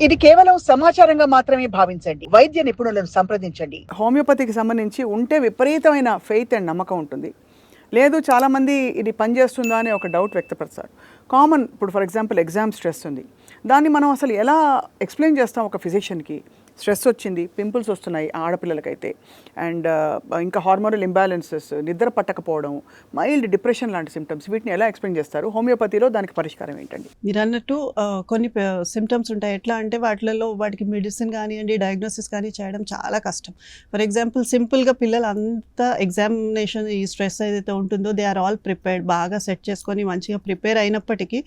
ఇది కేవలం సమాచారంగా మాత్రమే భావించండి. వైద్య నిపుణులను సంప్రదించండి. హోమియోపతికి సంబంధించి ఉంటే విపరీతమైన ఫెయిత్ అండ్ నమ్మకం ఉంటుంది. లేదు చాలామంది ఇది పనిచేస్తుందా అని ఒక డౌట్ వ్యక్తపరుస్తారు. కామన్ ఇప్పుడు ఫర్ ఎగ్జాంపుల్ ఎగ్జామ్ స్ట్రెస్ ఉంది. దాన్ని మనం అసలు ఎలా ఎక్స్ప్లెయిన్ చేస్తాం ఒక ఫిజిషియన్కి? స్ట్రెస్ వచ్చింది, పింపుల్స్ వస్తున్నాయి ఆడపిల్లలకైతే, అండ్ ఇంకా హార్మోనల్ ఇంబ్యాలెన్సెస్, నిద్ర పట్టకపోవడం, మైల్డ్ డిప్రెషన్ లాంటి సిమ్టమ్స్, వీటిని ఎలా ఎక్స్ప్లెయిన్ చేస్తారు? హోమియోపతిలో దానికి పరిష్కారం ఏంటండి? మీరు అన్నట్టు కొన్ని సిమ్టమ్స్ ఉంటాయి. ఎట్లా అంటే వాటికి మెడిసిన్ కానివ్వండి, డయాగ్నోసిస్ కానీ చేయడం చాలా కష్టం. ఫర్ ఎగ్జాంపుల్ సింపుల్గా పిల్లలు అంతా ఎగ్జామినేషన్ ఈ స్ట్రెస్ ఏదైతే ఉంటుందో దే ఆర్ ఆల్ ప్రిపేర్డ్, బాగా సెట్ చేసుకొని మంచిగా ప్రిపేర్ అయినప్పటికీ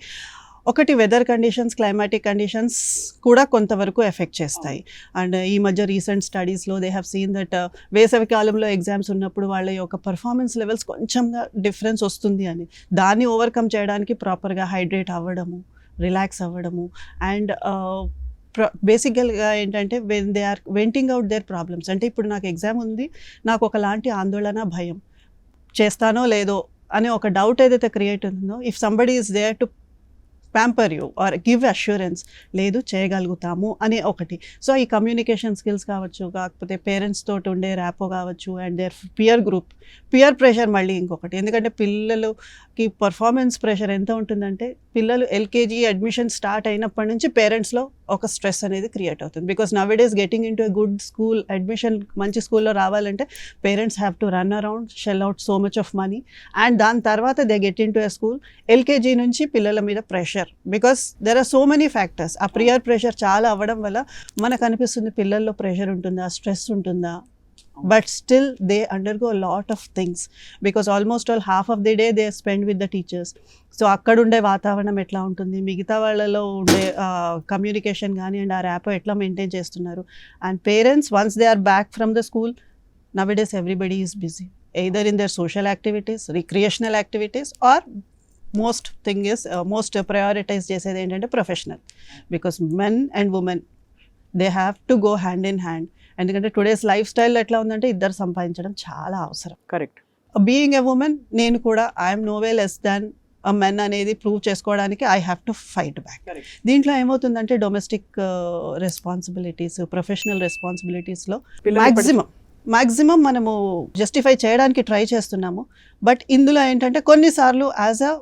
ఒకటి వెదర్ కండిషన్స్, క్లైమాటిక్ కండిషన్స్ కూడా కొంతవరకు ఎఫెక్ట్ చేస్తాయి. అండ్ ఈ మధ్య రీసెంట్ స్టడీస్లో దే హ్యావ్ సీన్ దట్ వేసవి కాలంలో ఎగ్జామ్స్ ఉన్నప్పుడు వాళ్ళ యొక్క పర్ఫార్మెన్స్ లెవెల్స్ కొంచెంగా డిఫరెన్స్ వస్తుంది అని. దాన్ని ఓవర్కమ్ చేయడానికి ప్రాపర్గా హైడ్రేట్ అవ్వడము, రిలాక్స్ అవ్వడము, అండ్ బేసికల్గా ఏంటంటే when they are venting out their problems. అంటే ఇప్పుడు నాకు ఎగ్జామ్ ఉంది, నాకు ఒకలాంటి ఆందోళన, భయం, చేస్తానో లేదో అనే ఒక డౌట్ ఏదైతే క్రియేట్ ఉంటుందో, if somebody is there to pamper you or give assurance, లేదు చేయగలుగుతాము అనే ఒకటి. సో ఈ కమ్యూనికేషన్ స్కిల్స్ కావచ్చు, కాకపోతే పేరెంట్స్ తోటి ఉండే ర్యాపో కావచ్చు, and their peer group, peer pressure మళ్ళీ ఇంకొకటి. ఎందుకంటే పిల్లలకి పర్ఫార్మెన్స్ ప్రెషర్ ఎంత ఉంటుందంటే, పిల్లలు ఎల్కేజీ అడ్మిషన్ స్టార్ట్ అయినప్పటి నుంచి పేరెంట్స్లో ఒక స్ట్రెస్ అనేది క్రియేట్ అవుతుంది. Because now it is getting in to a good school, admission మంచి స్కూల్లో రావాలంటే parents have to run around, shell out so much of money, and దాని తర్వాత they get in to a school. LKG నుంచి పిల్లల మీద pressure, because there are so many factors. ఆ peer pressure చాలా అవ్వడం వల్ల మనకు అనిపిస్తుంది పిల్లల్లో ప్రెషర్ ఉంటుందా, స్ట్రెస్ ఉంటుందా, but still they undergo lot of things because almost all half of the day they spend with the teachers. So అక్కడ ఉండే వాతావరణం ఎట్లా ఉంటుంది, మిగతా వాళ్ళలో ఉండే కమ్యూనికేషన్ కానీ అండ్ ఆ ర్యాపో ఎట్లా మెయింటైన్ చేస్తున్నారు. And parents once they are back from the school, nowadays everybody is busy either in their social activities, recreational activities, or most thing is most prioritize చేసేది ఏంటంటే professional. Because men and women they have to go hand in hand. ఎందుకంటే today's lifestyle ఎట్లా ఉందంటే ఇద్దరు సంపాదించడం చాలా అవసరం. Correct. Being a woman, నేను కూడా I'm no way less than a men అనేది ప్రూవ్ చేసుకోవడానికి I have to fight back. దీంట్లో ఏమవుతుందంటే డొమెస్టిక్ రెస్పాన్సిబిలిటీస్, ప్రొఫెషనల్ రెస్పాన్సిబిలిటీస్లో మ్యాక్సిమం మనము జస్టిఫై చేయడానికి ట్రై చేస్తున్నాము. బట్ ఇందులో ఏంటంటే కొన్నిసార్లు as a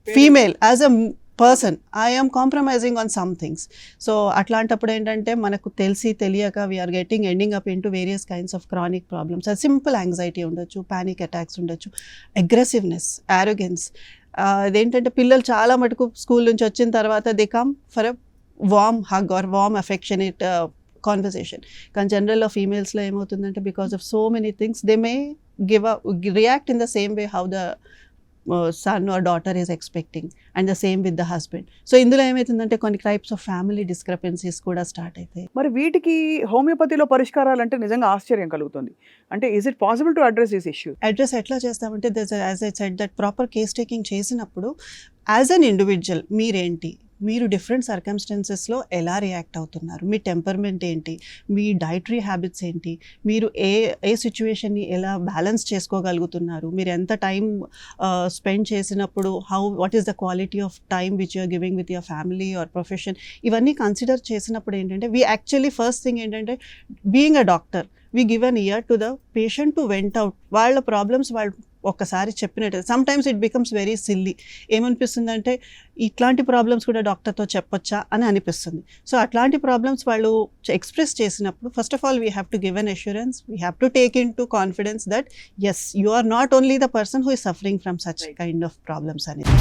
female, as a person I'm compromising on some things. So అట్లాంటప్పుడు ఏంటంటే మనకు తెలిసి తెలియక we are ending up into various kinds of chronic problems. అది సింపుల్ యాంగ్జైటీ ఉండొచ్చు, ప్యానిక్ అటాక్స్ ఉండొచ్చు, అగ్రెసివ్నెస్, ఆరోగెన్స్. అదేంటంటే పిల్లలు చాలా మటుకు స్కూల్ నుంచి వచ్చిన తర్వాత they come for a warm hug or warm affectionate conversation. కానీ జనరల్లో ఫీమేల్స్లో ఏమవుతుందంటే because of so many things they may react in the same way how the son or daughter is expecting, and the same with the husband. So ఇందులో ఏమవుతుందంటే కొన్ని types of family డిస్క్రపెన్సీస్ కూడా start అవుతాయి. మరి వీటికి హోమియోపతిలో పరిష్కారాలు అంటే నిజంగా ఆశ్చర్యం కలుగుతుంది. అంటే is it possible to address this issue? Address ఎట్లా చేస్తామంటే as I said that proper case taking చేసినప్పుడు యాజ్ అన్ ఇండివిజువల్ మీరేంటి, మీరు డిఫరెంట్ సర్కమ్స్టెన్సెస్లో ఎలా రియాక్ట్ అవుతున్నారు, మీ టెంపర్మెంట్ ఏంటి, మీ డైటరీ హ్యాబిట్స్ ఏంటి, మీరు ఏ సిచ్యువేషన్ని ఎలా బ్యాలెన్స్ చేసుకోగలుగుతున్నారు, మీరు ఎంత టైం స్పెండ్ చేసినప్పుడు what is the quality of time which you're giving with your family or profession, ఇవన్నీ కన్సిడర్ చేసినప్పుడు ఏంటంటే వీ యాక్చువల్లీ ఫస్ట్ థింగ్ ఏంటంటే being a doctor we give an ear to the patient to vent out. వాళ్ళ problems వాళ్ళు ఒక్కసారి చెప్పినట్టు sometimes it becomes very silly. ఏమనిపిస్తుంది అంటే ఇట్లాంటి ప్రాబ్లమ్స్ కూడా డాక్టర్తో చెప్పొచ్చా అని అనిపిస్తుంది. సో అట్లాంటి ప్రాబ్లమ్స్ వాళ్ళు ఎక్స్ప్రెస్ చేసినప్పుడు first of all we have to give an assurance, we have to take in to confidence that yes you are not only the person who is suffering from such kind of problems అనేది.